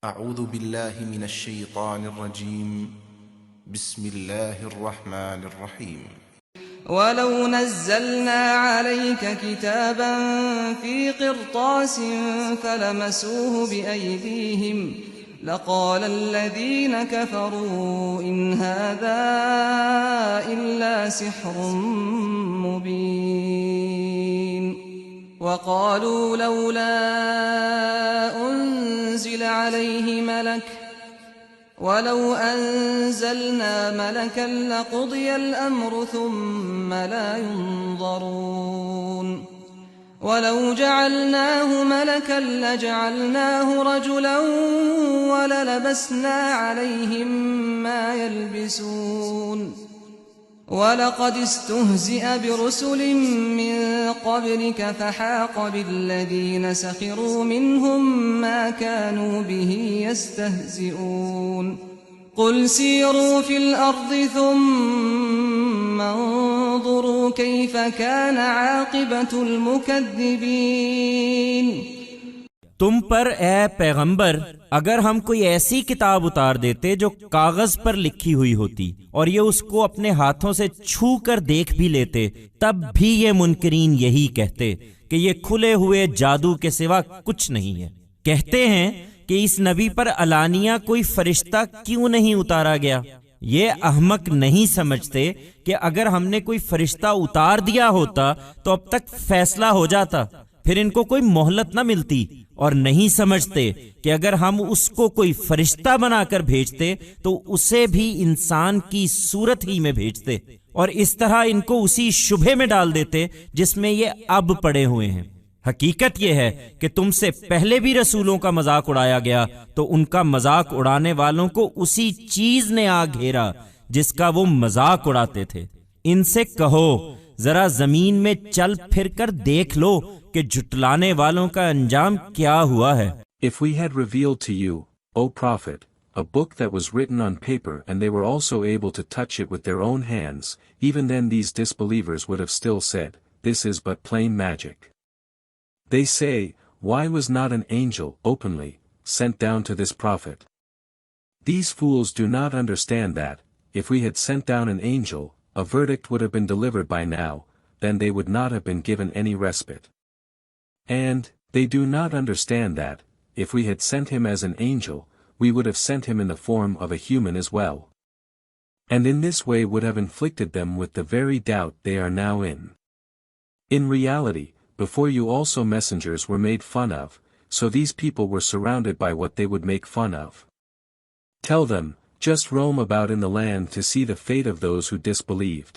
أعوذ بالله من الشيطان الرجيم. بسم الله الرحمن الرحيم. ولو نزلنا عليك كتابا في قرطاس فلمسوه بأيديهم لقال الذين كفروا إن هذا إلا سحر مبين وقالوا لولا أنزل عليه ملك ولو أنزلنا ملكا لقضي الأمر ثم لا ينظرون ولو جعلناه ملكا لجعلناه رجلا وللبسنا عليهم ما يلبسون ولقد استهزئ برسل من قبلك فحاق بالذين سخروا منهم ما كانوا به يستهزئون قل سيروا في الأرض ثم انظروا كيف كان عاقبة المكذبين تم پر اے پیغمبر اگر ہم کوئی ایسی کتاب اتار دیتے جو کاغذ پر لکھی ہوئی ہوتی اور یہ اس کو اپنے ہاتھوں سے چھو کر دیکھ بھی لیتے تب بھی یہ منکرین یہی کہتے کہ یہ کھلے ہوئے جادو کے سوا کچھ نہیں ہے۔ کہتے ہیں کہ اس نبی پر علانیہ کوئی فرشتہ کیوں نہیں اتارا گیا؟ یہ احمق نہیں سمجھتے کہ اگر ہم نے کوئی فرشتہ اتار دیا ہوتا تو اب تک فیصلہ ہو جاتا، پھر ان کو کوئی مہلت نہ ملتی، اور نہیں سمجھتے کہ اگر ہم اس کو کوئی فرشتہ بنا کر بھیجتے تو اسے بھی انسان کی صورت ہی میں بھیجتے، اور اس طرح ان کو اسی شبہے میں ڈال دیتے جس میں یہ اب پڑے ہوئے ہیں۔ حقیقت یہ ہے کہ تم سے پہلے بھی رسولوں کا مذاق اڑایا گیا تو ان کا مذاق اڑانے والوں کو اسی چیز نے آ گھیرا جس کا وہ مذاق اڑاتے تھے۔ ان سے کہو ذرا زمین میں چل پھر کر دیکھ لو کہ جھٹلانے والوں کا انجام کیا ہوا ہے۔ If we had revealed to you, O Prophet, a book that was written on paper and they were also able to touch it with their own hands, even then these disbelievers would have still said, this is but plain magic. They say, why was not an angel openly sent down to this prophet? These fools do not understand that, if we had sent down an angel, a verdict would have been delivered by now, then they would not have been given any respite. And they do not understand that, if we had sent him as an angel, we would have sent him in the form of a human as well. And in this way would have inflicted them with the very doubt they are now in. In reality, before you also messengers were made fun of, so these people were surrounded by what they would make fun of. Tell them, just roam about in the land to see the fate of those who disbelieved.